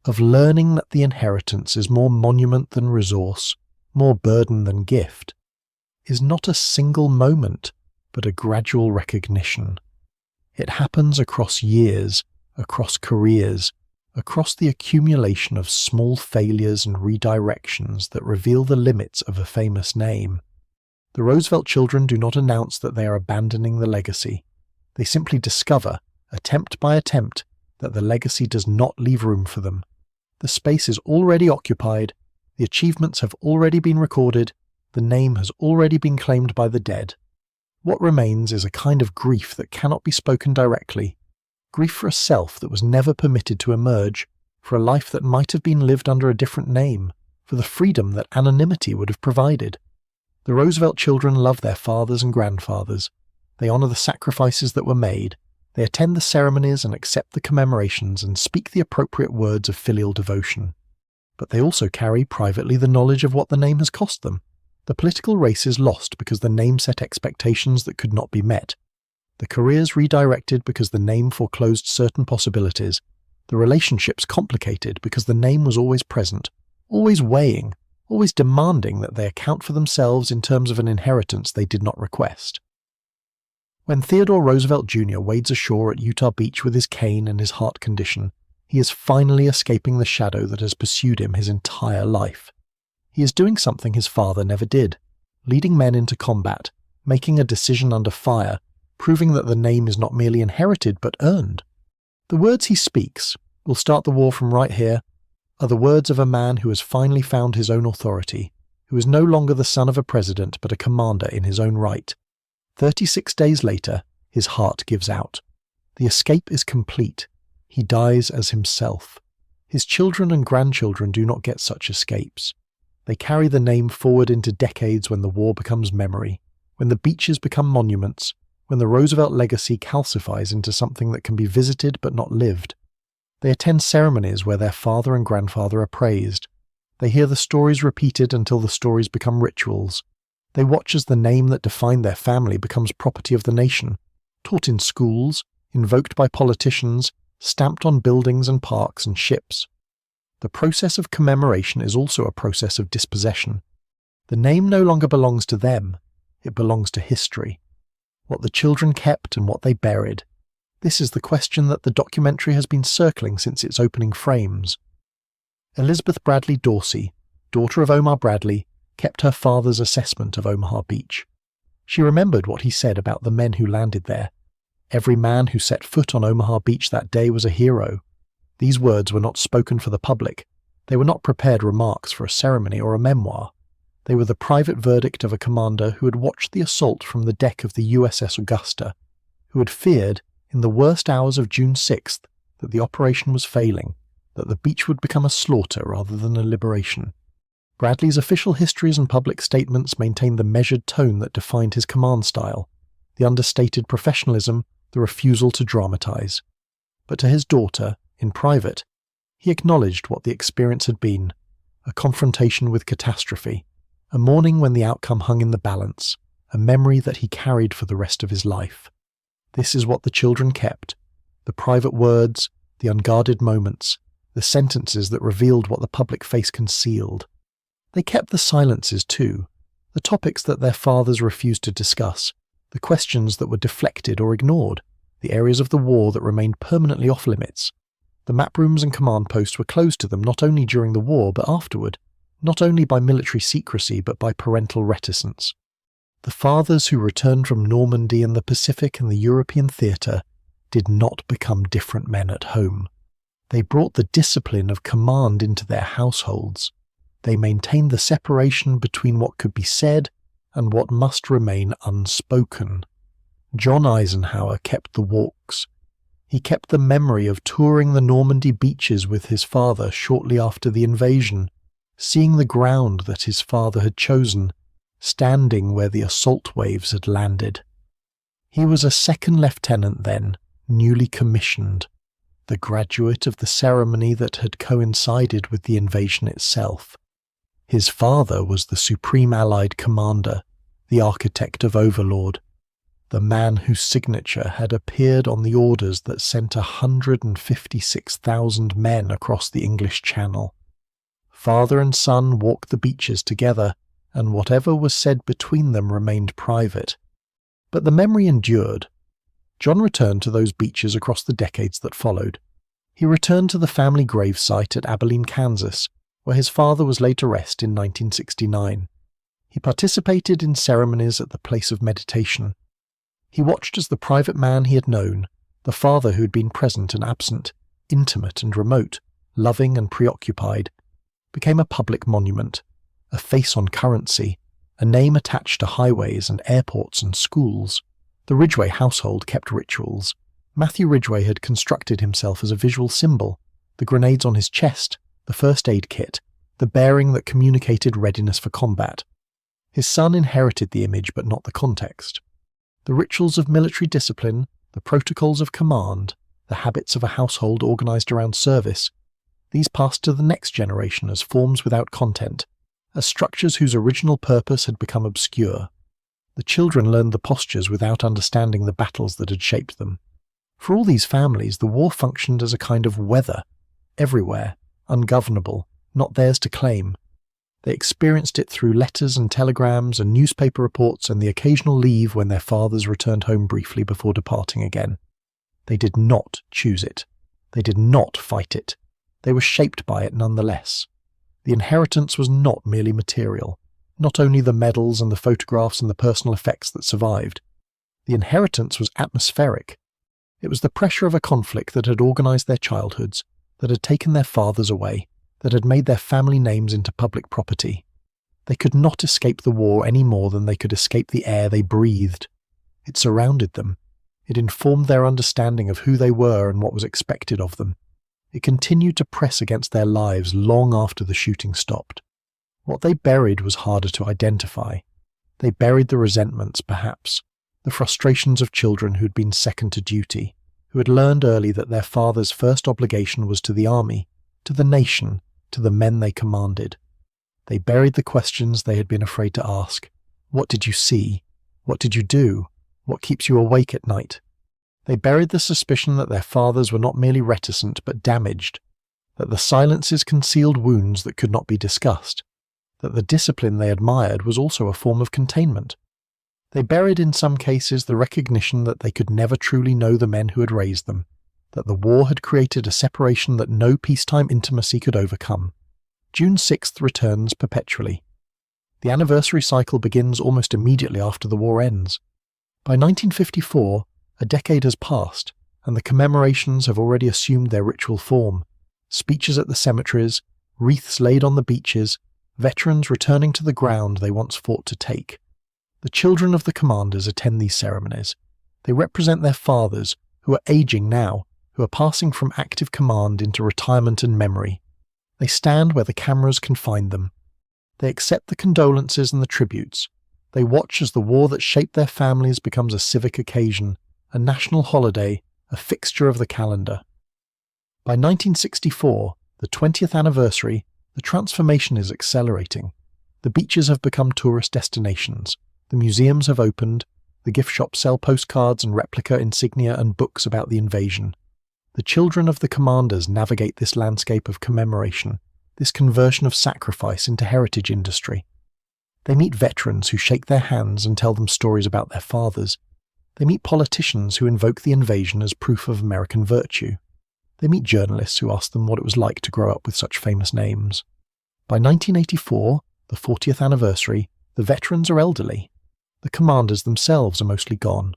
of learning that the inheritance is more monument than resource, more burden than gift, is not a single moment, but a gradual recognition. It happens across years, across careers, across the accumulation of small failures and redirections that reveal the limits of a famous name. The Roosevelt children do not announce that they are abandoning the legacy. They simply discover, attempt by attempt, that the legacy does not leave room for them. The space is already occupied, the achievements have already been recorded, the name has already been claimed by the dead. What remains is a kind of grief that cannot be spoken directly, grief for a self that was never permitted to emerge, for a life that might have been lived under a different name, for the freedom that anonymity would have provided. The Roosevelt children love their fathers and grandfathers. They honor the sacrifices that were made. They attend the ceremonies and accept the commemorations and speak the appropriate words of filial devotion. But they also carry privately the knowledge of what the name has cost them. The political race is lost because the name set expectations that could not be met. The careers redirected because the name foreclosed certain possibilities. The relationships complicated because the name was always present, always weighing, always demanding that they account for themselves in terms of an inheritance they did not request. When Theodore Roosevelt Jr. wades ashore at Utah Beach with his cane and his heart condition, he is finally escaping the shadow that has pursued him his entire life. He is doing something his father never did, leading men into combat, making a decision under fire, proving that the name is not merely inherited but earned. The words he speaks, "We'll start the war from right here," are the words of a man who has finally found his own authority, who is no longer the son of a president but a commander in his own right. 36 days later, his heart gives out. The escape is complete. He dies as himself. His children and grandchildren do not get such escapes. They carry the name forward into decades when the war becomes memory, when the beaches become monuments, when the Roosevelt legacy calcifies into something that can be visited but not lived. They attend ceremonies where their father and grandfather are praised. They hear the stories repeated until the stories become rituals. They watch as the name that defined their family becomes property of the nation, taught in schools, invoked by politicians, stamped on buildings and parks and ships. The process of commemoration is also a process of dispossession. The name no longer belongs to them, it belongs to history. What the children kept and what they buried. This is the question that the documentary has been circling since its opening frames. Elizabeth Bradley Dorsey, daughter of Omar Bradley, kept her father's assessment of Omaha Beach. She remembered what he said about the men who landed there. Every man who set foot on Omaha Beach that day was a hero. These words were not spoken for the public. They were not prepared remarks for a ceremony or a memoir. They were the private verdict of a commander who had watched the assault from the deck of the USS Augusta, who had feared, in the worst hours of June 6th, that the operation was failing, that the beach would become a slaughter rather than a liberation. Bradley's official histories and public statements maintained the measured tone that defined his command style, the understated professionalism, the refusal to dramatize. But to his daughter, in private, he acknowledged what the experience had been, a confrontation with catastrophe, a morning when the outcome hung in the balance, a memory that he carried for the rest of his life. This is what the children kept, the private words, the unguarded moments, the sentences that revealed what the public face concealed. They kept the silences too, the topics that their fathers refused to discuss, the questions that were deflected or ignored, the areas of the war that remained permanently off-limits. The map rooms and command posts were closed to them not only during the war but afterward, not only by military secrecy but by parental reticence. The fathers who returned from Normandy and the Pacific and the European theatre did not become different men at home. They brought the discipline of command into their households. They maintained the separation between what could be said and what must remain unspoken. John Eisenhower kept the walks. He kept the memory of touring the Normandy beaches with his father shortly after the invasion, seeing the ground that his father had chosen, standing where the assault waves had landed. He was a second lieutenant then, newly commissioned, the graduate of the ceremony that had coincided with the invasion itself. His father was the Supreme Allied Commander, the architect of Overlord, the man whose signature had appeared on the orders that sent 156,000 men across the English Channel. Father and son walked the beaches together, and whatever was said between them remained private. But the memory endured. John returned to those beaches across the decades that followed. He returned to the family gravesite at Abilene, Kansas, where his father was laid to rest in 1969. He participated in ceremonies at the place of meditation. He watched as the private man he had known, the father who had been present and absent, intimate and remote, loving and preoccupied, became a public monument, a face on currency, a name attached to highways and airports and schools. The Ridgway household kept rituals. Matthew Ridgway had constructed himself as a visual symbol, the grenades on his chest, the first aid kit, the bearing that communicated readiness for combat. His son inherited the image but not the context. The rituals of military discipline, the protocols of command, the habits of a household organized around service, these passed to the next generation as forms without content, as structures whose original purpose had become obscure. The children learned the postures without understanding the battles that had shaped them. For all these families, the war functioned as a kind of weather, everywhere, ungovernable, not theirs to claim. They experienced it through letters and telegrams and newspaper reports and the occasional leave when their fathers returned home briefly before departing again. They did not choose it. They did not fight it. They were shaped by it nonetheless. The inheritance was not merely material, not only the medals and the photographs and the personal effects that survived. The inheritance was atmospheric. It was the pressure of a conflict that had organized their childhoods, that had taken their fathers away, that had made their family names into public property. They could not escape the war any more than they could escape the air they breathed. It surrounded them. It informed their understanding of who they were and what was expected of them. It continued to press against their lives long after the shooting stopped. What they buried was harder to identify. They buried the resentments, perhaps, the frustrations of children who'd been second to duty, who had learned early that their father's first obligation was to the army, to the nation, to the men they commanded. They buried the questions they had been afraid to ask. What did you see? What did you do? What keeps you awake at night? They buried the suspicion that their fathers were not merely reticent but damaged, that the silences concealed wounds that could not be discussed, that the discipline they admired was also a form of containment. They buried in some cases the recognition that they could never truly know the men who had raised them, that the war had created a separation that no peacetime intimacy could overcome. June 6th returns perpetually. The anniversary cycle begins almost immediately after the war ends. By 1954, a decade has passed, and the commemorations have already assumed their ritual form. Speeches at the cemeteries, wreaths laid on the beaches, veterans returning to the ground they once fought to take. The children of the commanders attend these ceremonies. They represent their fathers, who are aging now, who are passing from active command into retirement and memory. They stand where the cameras can find them. They accept the condolences and the tributes. They watch as the war that shaped their families becomes a civic occasion, a national holiday, a fixture of the calendar. By 1964, the 20th anniversary, the transformation is accelerating. The beaches have become tourist destinations. The museums have opened. The gift shops sell postcards and replica insignia and books about the invasion. The children of the commanders navigate this landscape of commemoration, this conversion of sacrifice into heritage industry. They meet veterans who shake their hands and tell them stories about their fathers. They meet politicians who invoke the invasion as proof of American virtue. They meet journalists who ask them what it was like to grow up with such famous names. By 1984, the 40th anniversary, the veterans are elderly. The commanders themselves are mostly gone.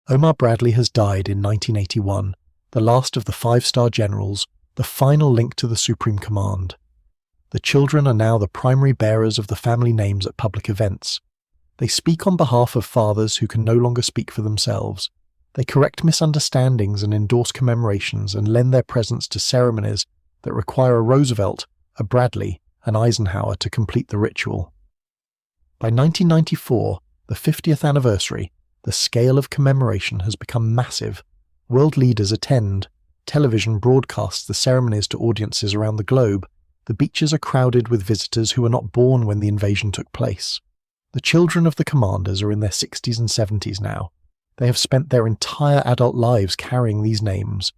Omar Bradley has died in 1981, the last of the five-star generals, the final link to the Supreme Command. The children are now the primary bearers of the family names at public events. They speak on behalf of fathers who can no longer speak for themselves. They correct misunderstandings and endorse commemorations and lend their presence to ceremonies that require a Roosevelt, a Bradley, an Eisenhower to complete the ritual. By 1994, the 50th anniversary, the scale of commemoration has become massive. World leaders attend. Television broadcasts the ceremonies to audiences around the globe. The beaches are crowded with visitors who were not born when the invasion took place. The children of the commanders are in their 60s and 70s now. They have spent their entire adult lives carrying these names.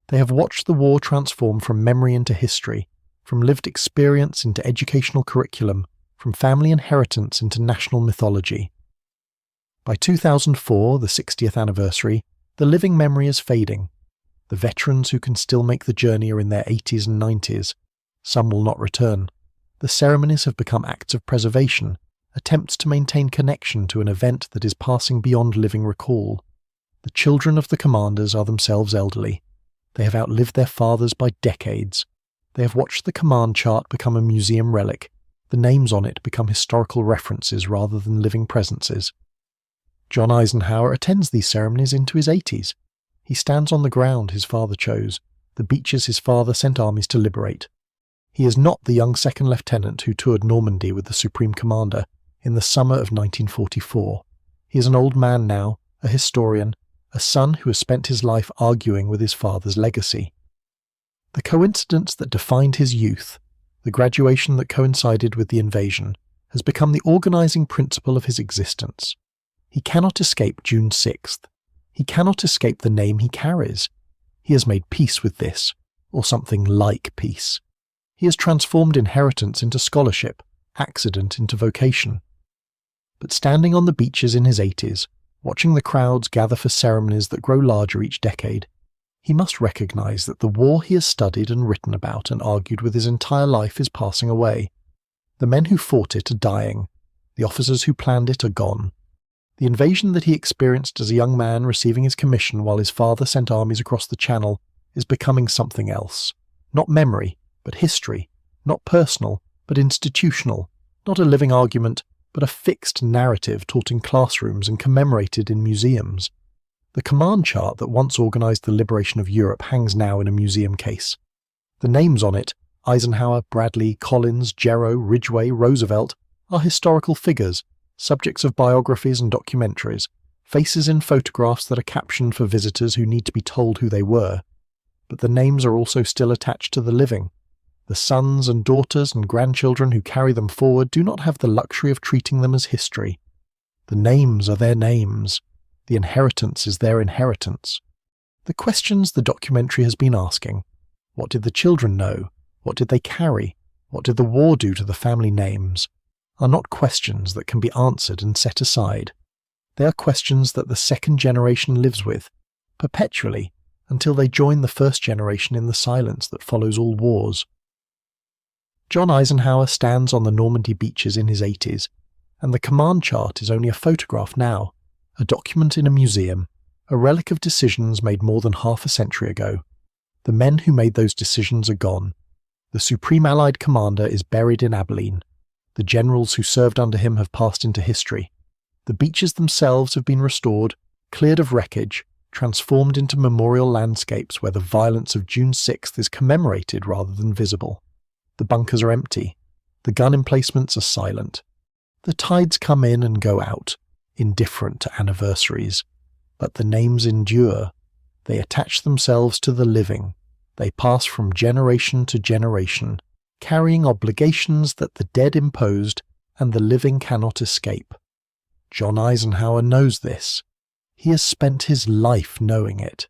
They have watched the war transform from memory into history, from lived experience into educational curriculum, from family inheritance into national mythology. By 2004, the 60th anniversary, the living memory is fading. The veterans who can still make the journey are in their 80s and 90s. Some will not return. The ceremonies have become acts of preservation, attempts to maintain connection to an event that is passing beyond living recall. The children of the commanders are themselves elderly. They have outlived their fathers by decades. They have watched the command chart become a museum relic, the names on it become historical references rather than living presences. John Eisenhower attends these ceremonies into his 80s. He stands on the ground his father chose, the beaches his father sent armies to liberate. He is not the young second lieutenant who toured Normandy with the Supreme Commander in the summer of 1944. He is an old man now, a historian, a son who has spent his life arguing with his father's legacy. The coincidence that defined his youth, the graduation that coincided with the invasion, has become the organizing principle of his existence. He cannot escape June 6th. He cannot escape the name he carries. He has made peace with this, or something like peace. He has transformed inheritance into scholarship, accident into vocation. But standing on the beaches in his 80s, watching the crowds gather for ceremonies that grow larger each decade, he must recognize that the war he has studied and written about and argued with his entire life is passing away. The men who fought it are dying. The officers who planned it are gone. The invasion that he experienced as a young man receiving his commission while his father sent armies across the Channel is becoming something else. Not memory, but history. Not personal, but institutional. Not a living argument, but a fixed narrative taught in classrooms and commemorated in museums. The command chart that once organized the liberation of Europe hangs now in a museum case. The names on it, Eisenhower, Bradley, Collins, Gero, Ridgway, Roosevelt, are historical figures, subjects of biographies and documentaries, faces in photographs that are captioned for visitors who need to be told who they were. But the names are also still attached to the living. The sons and daughters and grandchildren who carry them forward do not have the luxury of treating them as history. The names are their names. The inheritance is their inheritance. The questions the documentary has been asking, what did the children know? What did they carry? What did the war do to the family names? Are not questions that can be answered and set aside. They are questions that the second generation lives with, perpetually, until they join the first generation in the silence that follows all wars. John Eisenhower stands on the Normandy beaches in his 80s, and the command chart is only a photograph now, a document in a museum, a relic of decisions made more than half a century ago. The men who made those decisions are gone. The Supreme Allied Commander is buried in Abilene. The generals who served under him have passed into history. The beaches themselves have been restored, cleared of wreckage, transformed into memorial landscapes where the violence of June 6th is commemorated rather than visible. The bunkers are empty. The gun emplacements are silent. The tides come in and go out, indifferent to anniversaries. But the names endure. They attach themselves to the living. They pass from generation to generation, carrying obligations that the dead imposed and the living cannot escape. John Eisenhower knows this. He has spent his life knowing it.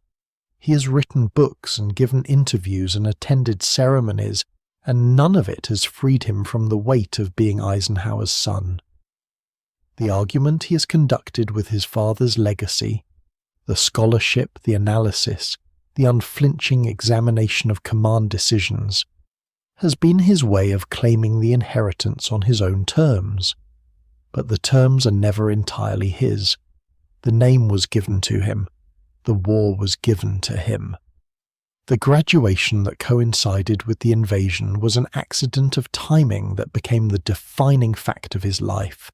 He has written books and given interviews and attended ceremonies, and none of it has freed him from the weight of being Eisenhower's son. The argument he has conducted with his father's legacy, the scholarship, the analysis, the unflinching examination of command decisions, has been his way of claiming the inheritance on his own terms. But the terms are never entirely his. The name was given to him. The war was given to him. The graduation that coincided with the invasion was an accident of timing that became the defining fact of his life.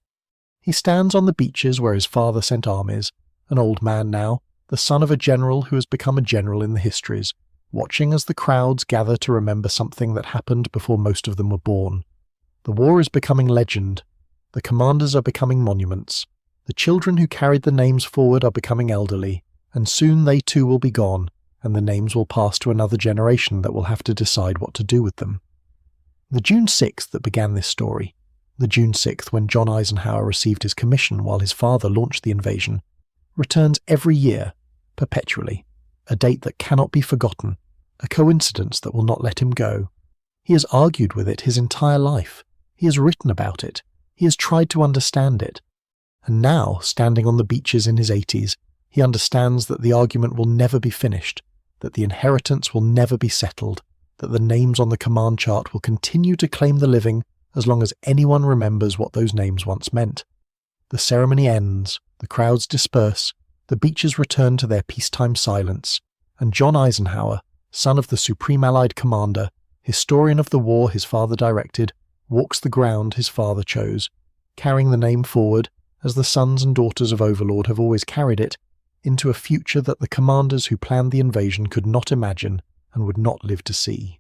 He stands on the beaches where his father sent armies, an old man now, the son of a general who has become a general in the histories, watching as the crowds gather to remember something that happened before most of them were born. The war is becoming legend. The commanders are becoming monuments. The children who carried the names forward are becoming elderly, and soon they too will be gone, and the names will pass to another generation that will have to decide what to do with them. The June 6th that began this story, the June 6th when John Eisenhower received his commission while his father launched the invasion, returns every year, perpetually, a date that cannot be forgotten, a coincidence that will not let him go. He has argued with it his entire life. He has written about it. He has tried to understand it. And now, standing on the beaches in his 80s, he understands that the argument will never be finished, that the inheritance will never be settled, that the names on the command chart will continue to claim the living as long as anyone remembers what those names once meant. The ceremony ends, the crowds disperse, the beaches return to their peacetime silence, and John Eisenhower, son of the Supreme Allied Commander, historian of the war his father directed, walks the ground his father chose, carrying the name forward, as the sons and daughters of Overlord have always carried it, into a future that the commanders who planned the invasion could not imagine and would not live to see.